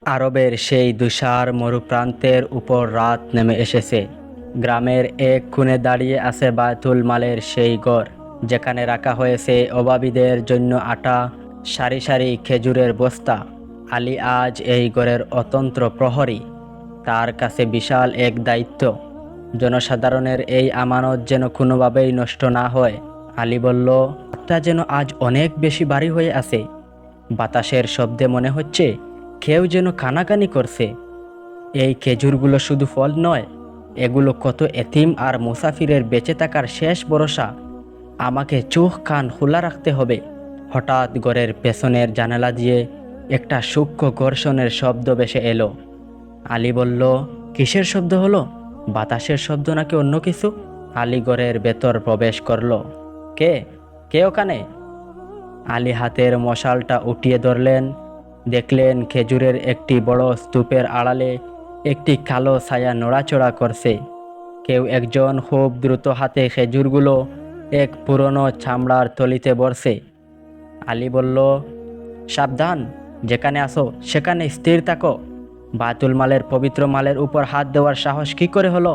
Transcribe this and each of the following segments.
আরবের সেই তুষার মরুপ্রান্তের উপর রাত নেমে এসেছে। গ্রামের এক কোণে দাঁড়িয়ে আছে বায়তুল মালের সেই ঘর, যেখানে রাখা হয়েছে অভাবীদের জন্য আটা, সারি সারি খেজুরের বস্তা। আলী আজ এই ঘরের অতন্ত্র প্রহরী। তার কাছে বিশাল এক দায়িত্ব, জনসাধারণের এই আমানত যেন কোনোভাবেই নষ্ট না হয়। আলী বলল, রাতটা যেন আজ অনেক বেশি ভারী হয়ে আছে। বাতাসের শব্দে মনে হচ্ছে কেউ যেন কানাকানি করছে। এই খেজুরগুলো শুধু ফল নয়, এগুলো কত এতিম আর মুসাফিরের বেঁচে থাকার শেষ ভরসা। আমাকে চোখ কান খোলা রাখতে হবে। হঠাৎ ঘরের পেছনের জানালা দিয়ে একটা সূক্ষ্ম ঘর্ষণের শব্দ ভেসে এলো। আলী বলল, কিসের শব্দ হলো? বাতাসের শব্দ নাকি অন্য কিছু? আলী ঘরের ভেতর প্রবেশ করলো। কে কে ওখানে? আলী হাতের মশালটা উঠিয়ে ধরলেন। দেখলেন খেজুরের একটি বড় স্তূপের আড়ালে একটি কালো ছায়া নড়াচড়া করছে। কেউ একজন খুব দ্রুত হাতে খেজুরগুলো এক পুরনো চামড়ার থলিতে ভরছে। আলী বলল, সাবধান, যেখানে আসো সেখানে স্থির থাকো। বায়তুল মালের পবিত্র মালের উপর হাত দেওয়ার সাহস কী করে হলো?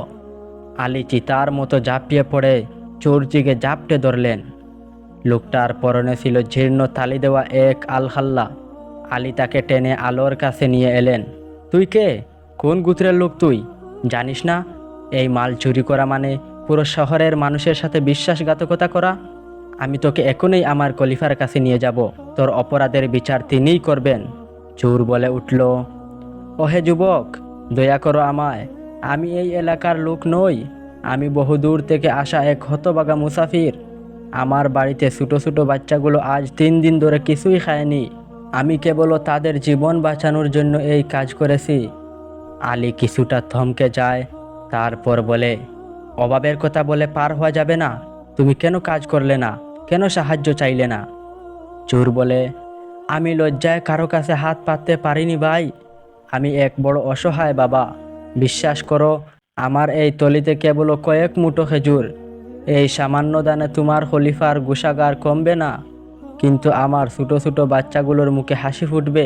আলী চিতার মতো ঝাঁপিয়ে পড়ে চোরজিকে জাপটে ধরলেন। লোকটার পরনে ছিল জীর্ণ তালি দেওয়া এক আলখাল্লা। আলী তাকে টেনে আলোর কাছে নিয়ে এলেন। তুই কে? কোন গোত্রের লোক তুই? জানিস না এই মাল চুরি করা মানে পুরো শহরের মানুষের সাথে বিশ্বাসঘাতকতা করা? আমি তোকে এখনই আমার খলিফার কাছে নিয়ে যাব। তোর অপরাধের বিচার তিনিই করবেন। চোর বলে উঠল, ওহে যুবক, দয়া করো আমায়। আমি এই এলাকার লোক নই। আমি বহুদূর থেকে আসা এক হতভাগা মুসাফির। আমার বাড়িতে ছোটো ছোটো বাচ্চাগুলো আজ 3 দিন ধরে কিছুই খায়নি। আমি কেবল তাদের জীবন বাঁচানোর জন্য এই কাজ করেছি। আলী কিছুটা থমকে যায়, তারপর বলে, অভাবের কথা বলে পার হওয়া যাবে না। তুমি কেন কাজ করলে না? কেন সাহায্য চাইলে না? চোর বলে, আমি লজ্জায় কারো কাছে হাত পাততে পারিনি ভাই। আমি এক বড় অসহায় বাবা। বিশ্বাস করো, আমার এই তলিতে কেবল কয়েক মুঠো খেজুর। এই সামান্য দানে তোমার খলিফার গোশাগার কমবে না, কিন্তু আমার ছোটো ছোটো বাচ্চাগুলোর মুখে হাসি ফুটবে।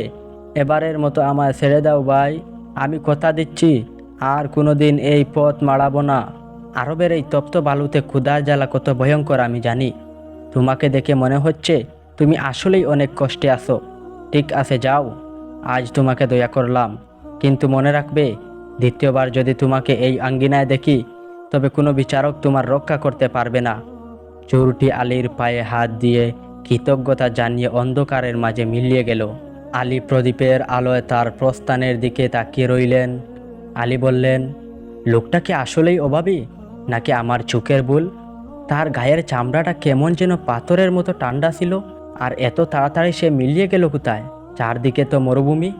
এবারের মতো আমায় ছেড়ে দাও ভাই। আমি কথা দিচ্ছি আর কোনোদিন এই পথ মাড়াবো না। আরবের এই তপ্ত বালুতে ক্ষুধার জ্বালা কত ভয়ঙ্কর আমি জানি। তোমাকে দেখে মনে হচ্ছে তুমি আসলেই অনেক কষ্টে আছো। ঠিক আছে, যাও, আজ তোমাকে দয়া করলাম, কিন্তু মনে রাখবে, দ্বিতীয়বার যদি তোমাকে এই আঙ্গিনায় দেখি তবে কোনো বিচারক তোমার রক্ষা করতে পারবে না। চোরটি আলীর পায়ে হাত দিয়ে কৃতজ্ঞতা জানিয়ে অন্ধকারের মাঝে মিলিয়ে গেল। আলী প্রদীপের আলোয় তার প্রস্থানের দিকে তাকিয়ে রইলেন। আলী বললেন, লোকটা কি আসলেই অভাবী, নাকি আমার চোখের ভুল? তার গায়ের চামড়াটা কেমন যেন পাথরের মতো ঠান্ডা ছিল, আর এত তাড়াতাড়ি সে মিলিয়ে গেল কোথায়? চারদিকে তো মরুভূমি।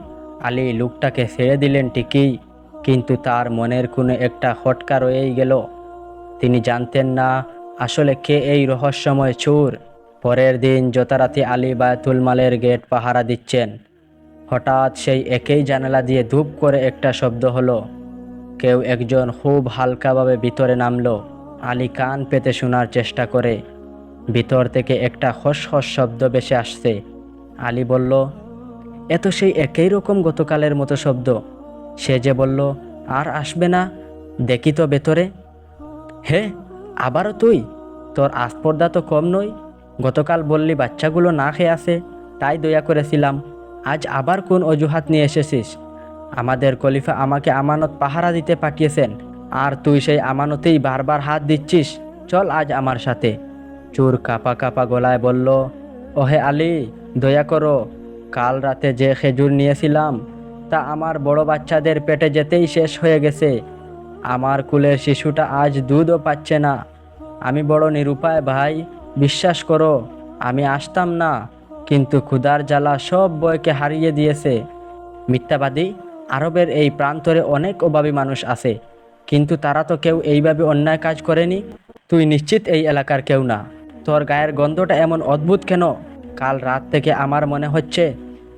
আলী লোকটাকে ছেড়ে দিলেন ঠিকই, কিন্তু তার মনের কোনো একটা খটকা রয়েই গেল। তিনি জানতেন না আসলে কে এই রহস্যময় চোর। পরের দিন যথারাতে আলী বায়তুল মালের গেট পাহারা দিচ্ছেন। হঠাৎ সেই একই জানালা দিয়ে ধূপ করে একটা শব্দ হলো। কেউ একজন খুব হালকাভাবে ভিতরে নামলো। আলী কান পেতে শোনার চেষ্টা করে। ভিতর থেকে একটা খসখস শব্দ ভেসে আসছে। আলী বলল, এ তো সেই একই রকম গতকালের মতো শব্দ। সে যে বলল আর আসবে না, দেখি তো ভেতরে। হে, আবারও তুই? তোর আস্পর্ধা তো কম নই। গতকাল বললি বাচ্চাগুলো না খেয়ে আছে, তাই দয়া করেছিলাম। আজ আবার কোন অজুহাত নিয়ে এসেছিস? আমাদের খলিফা আমাকে আমানত পাহারা দিতে পাঠিয়েছেন, আর তুই সেই আমানতেই বারবার হাত দিচ্ছিস। চল আজ আমার সাথে। চোর কাঁপা কাঁপা গলায় বলল, ওহে আলী, দয়া করো। কাল রাতে যে খেজুর নিয়েছিলাম তা আমার বড় বাচ্চাদের পেটে যেতেই শেষ হয়ে গেছে। আমার কুলের শিশুটা আজ দুধও পাচ্ছে না। আমি বড় নিরুপায় ভাই, বিশ্বাস করো। আমি আসতাম না, কিন্তু ক্ষুধার জ্বালা সব বয়কে হারিয়ে দিয়েছে। মিথ্যাবাদী, আরবের এই প্রান্তরে অনেক অভাবী মানুষ আছে, কিন্তু তারা তো কেউ এইভাবে অন্যায় কাজ করেনি। তুই নিশ্চিত এই এলাকার কেউ না? তোর গায়ের গন্ধটা এমন অদ্ভুত কেন? কাল রাত থেকে আমার মনে হচ্ছে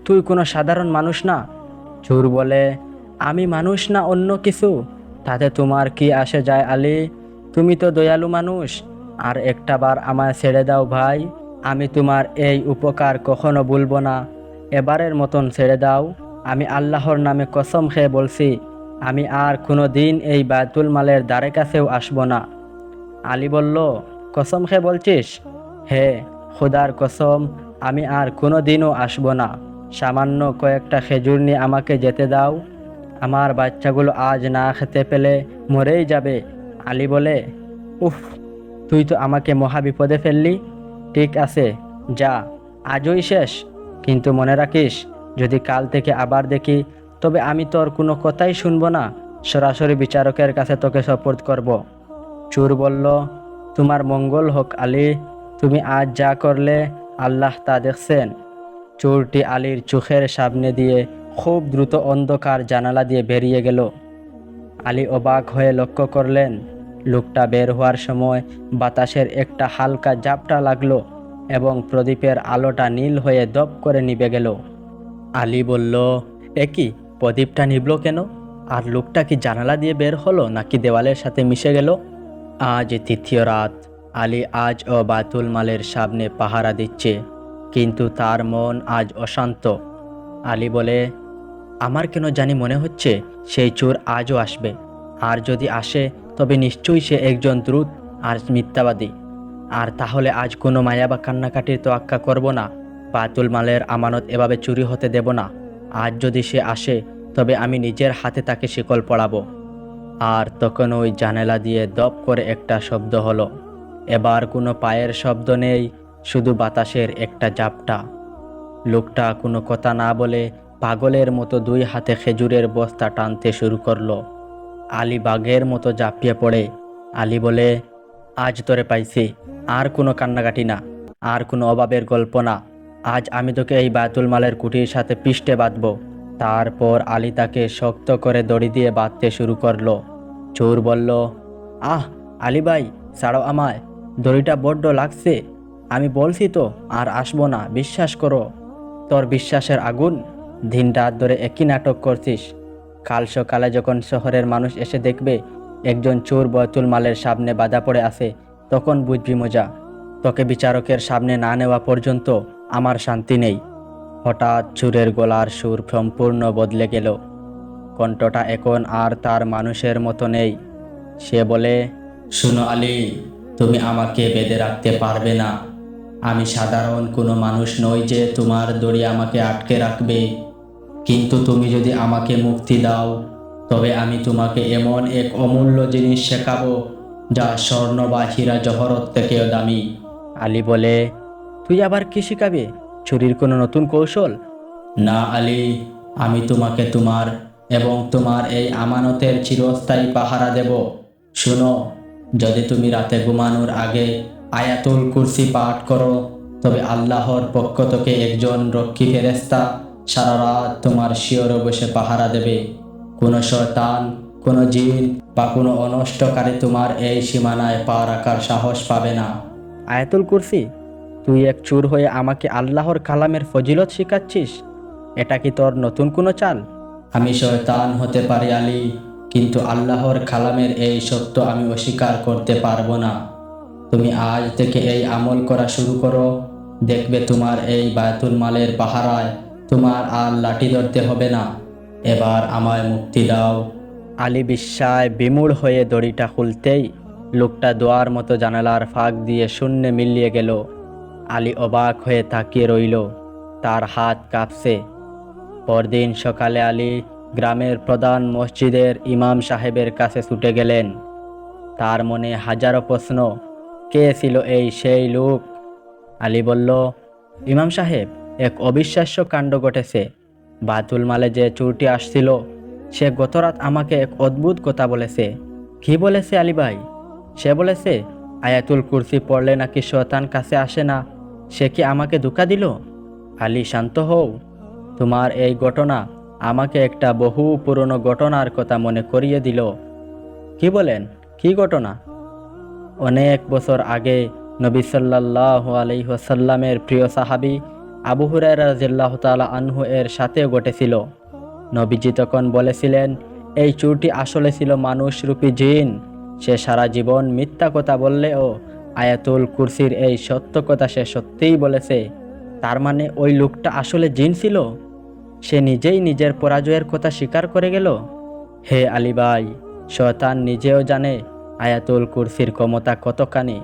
তুই কোনো সাধারণ মানুষ না। চোর বলে, আমি মানুষ না অন্য কিছু, তাতে তোমার কি আসে যায় আলী? তুমি তো দয়ালু মানুষ। আর একটা বার আমায় ছেড়ে দাও ভাই। আমি তোমার এই উপকার কখনো ভুলব না। এবারের মতন ছেড়ে দাও। আমি আল্লাহর নামে কসম খেয়ে বলছি, আমি আর কোনো দিন এই বায়তুল মালের দ্বারে কাছেও আসব না। আলী বলল, কসম খেয়ে বলছিস? হে, খোদার কসম, আমি আর কোনো দিনও আসব না। সামান্য কয়েকটা খেজুর নিয়ে আমাকে যেতে দাও। আমার বাচ্চাগুলো আজ না খেতে পেলে মরেই যাবে। আলী বলে, উফ, তুই তো আমাকে মহাবিপদে ফেললি। ঠিক আছে, যা, আজই শেষ। কিন্তু মনে রাখিস, যদি কাল থেকে আবার দেখি, তবে আমি তোর কোনো কথাই শুনবো না। সরাসরি বিচারকের কাছে তোকে সোপর্দ করব। চোর বলল, তোমার মঙ্গল হোক আলী, তুমি আজ যা করলে আল্লাহ তা দেখছেন। চোরটি আলীর চোখের সামনে দিয়ে খুব দ্রুত অন্ধকার জানালা দিয়ে বেরিয়ে গেল। আলী অবাক হয়ে লক্ষ্য করলেন, লোকটা বের হওয়ার সময় বাতাসের একটা হালকা ঝাপটা লাগলো এবং প্রদীপের আলোটা নীল হয়ে দপ করে নিভে গেল। আলী বলল, এ কি, প্রদীপটা নিভল কেন? আর লোকটা কি জানালা দিয়ে বের হলো নাকি দেওয়ালের সাথে মিশে গেল? আজ তৃতীয় রাত। আলী আজও বায়তুল মালের সামনে পাহারা দিচ্ছে, কিন্তু তার মন আজ অশান্ত। আলী বলে, আমার কেন জানি মনে হচ্ছে সেই চোর আজও আসবে। আর যদি আসে, তবে নিশ্চয়ই সে একজন দ্রুত আর মিথ্যাবাদী। আর তাহলে আজ কোনো মায়া বা কান্নাকাটির তোয়াক্কা করব না। বায়তুল মালের আমানত এভাবে চুরি হতে দেব না। আজ যদি সে আসে, তবে আমি নিজের হাতে তাকে শিকল পরাবো। আর তখন ওই জানালা দিয়ে দপ করে একটা শব্দ হলো। এবার কোনো পায়ের শব্দ নেই, শুধু বাতাসের একটা ঝাপটা। লোকটা কোনো কথা না বলে পাগলের মতো দুই হাতে খেজুরের বস্তা টানতে শুরু করলো। আলী বাঘের মতো ঝাঁপিয়ে পড়ে। আলী বলে, আজ তোরে পাইছি। আর কোনো কান্নাকাটি না, আর কোনো অভাবের গল্প না। আজ আমি তোকে এই বায়তুল মালের কুঠির সাথে পিষ্টে বাঁধব। তারপর আলী তাকে শক্ত করে দড়ি দিয়ে বাঁধতে শুরু করলো। চোর বলল, আহ, আলী ভাই, ছাড়ো আমায়, দড়িটা বড্ড লাগছে। আমি বলছি তো আর আসবো না, বিশ্বাস করো। তোর বিশ্বাসের আগুন, দিন রাত ধরে একই নাটক করছিস। কাল সকালে যখন শহরের মানুষ এসে দেখবে একজন চোর বায়তুল মালের সামনে বাধা পড়ে আছে, তখন বুঝবি মজা। তোকে বিচারকের সামনে না নেওয়া পর্যন্ত আমার শান্তি নেই। হঠাৎ চোরের গলার সুর সম্পূর্ণ বদলে গেল। কণ্ঠটা এখন আর তার মানুষের মতো নেই। সে বলে, শুনো আলী, তুমি আমাকে বেঁধে রাখতে পারবে না। আমি সাধারণ কোনো মানুষ নই যে তোমার দড়ি আমাকে আটকে রাখবে। কিন্তু তুমি যদি আমাকে মুক্তি দাও, তবে আমি তোমাকে এমন এক অমূল্য জিনিস শেখাবো, যা স্বর্ণ বা হীরা জহরত থেকেও দামি। আলী বলে, তুই আবার কি শিখাবে? চুরির কোনো নতুন কৌশল? না আলী, আমি তোমাকে তোমার এবং তোমার এই আমানতের চিরস্থায়ী পাহারা দেব। শুনো, যদি তুমি রাতে ঘুমানোর আগে আয়াতুল কুরসি পাঠ করো, তবে আল্লাহর পক্ষ থেকে একজন রক্ষী ফেরেশতা সারা রাত তোমার শিয়রে বসে পাহারা দেবে। কোনো শয়তান, কোনো জিন বা কোনো অনষ্টকারী তোমার এই সীমানায় পা রাখার সাহস পাবে না। আয়াতুল কুরসি? তুই এক চোর হয়ে আমাকে আল্লাহর কালামের ফজিলত শিখাচ্ছিস? এটা কি তোর নতুন কোনো চাল? আমি শয়তান হতে পারি আলী, কিন্তু আল্লাহর কালামের এই সত্য আমি অস্বীকার করতে পারবো না। তুমি আজ থেকে এই আমল করা শুরু করো, দেখবে তোমার এই বায়তুল মালের পাহারায় তোমার আর লাঠি ধরতে হবে না। এবার আমায় মুক্তি দাও। আলী বিস্ময়ে বিমূঢ় হয়ে দড়িটা খুলতেই লোকটা দোয়ার মতো জানালার ফাঁক দিয়ে শূন্যে মিলিয়ে গেল। আলী অবাক হয়ে তাকিয়ে রইল, তার হাত কাঁপছে। পরদিন সকালে আলী গ্রামের প্রধান মসজিদের ইমাম সাহেবের কাছে ছুটে গেলেন। তার মনে হাজারো প্রশ্ন। কে ছিল এই সেই লোক? আলী বলল, ইমাম সাহেব, এক অবিশ্বাস্য কাণ্ড ঘটেছে। বায়তুল মালে যে চোরটি আসছিল, সে গতরাত আমাকে এক অদ্ভুত কথা বলেছে। কি বলেছে আলী ভাই? সে বলেছে আয়াতুল কুরসি পড়লে নাকি শয়তান কাছে আসে না। সে কি আমাকে ধোঁকা দিল? আলী, শান্ত হও। তোমার এই ঘটনা আমাকে একটা বহু পুরনো ঘটনার কথা মনে করিয়ে দিল। কি বলেন, কি ঘটনা? অনেক বছর আগে নবী সাল্লাল্লাহু আলাইহি ওয়াসাল্লামের প্রিয় সাহাবী আবু হুরায়রা রাদিয়াল্লাহু তাআলা আনহু এর সাথেও ঘটেছিল। নবীজি তখন বলেছিলেন, এই চোরটি আসলে ছিল মানুষরূপী জিন। সে সারা জীবন মিথ্যা কথা বললেও আয়াতুল কুরসির এই সত্য কথা সে সত্যিই বলেছে। তার মানে ওই লোকটা আসলে জিন ছিল? সে নিজেই নিজের পরাজয়ের কথা স্বীকার করে গেল। হে আলী ভাই, শয়তান নিজেও জানে আয়াতুল কুরসির ক্ষমতা কতখানি।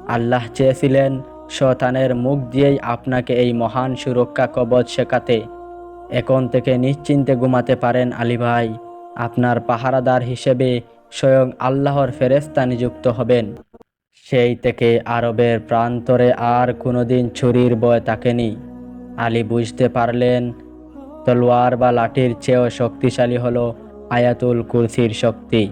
আল্লাহ চেয়েছিলেন শয়তানের মুখ দিয়েই আপনাকে এই মহান সুরক্ষা কবচ শেখাতে। এখন থেকে নিশ্চিন্তে ঘুমাতে পারেন আলী ভাই। আপনার পাহারাদার হিসেবে স্বয়ং আল্লাহর ফেরেশতা নিযুক্ত হবেন। সেই থেকে আরবের প্রান্তরে আর কোনোদিন ছুরির ভয় থাকেনি। আলী বুঝতে পারলেন তলোয়ার বা লাঠির চেয়েও শক্তিশালী হলো আয়াতুল কুরসির শক্তি।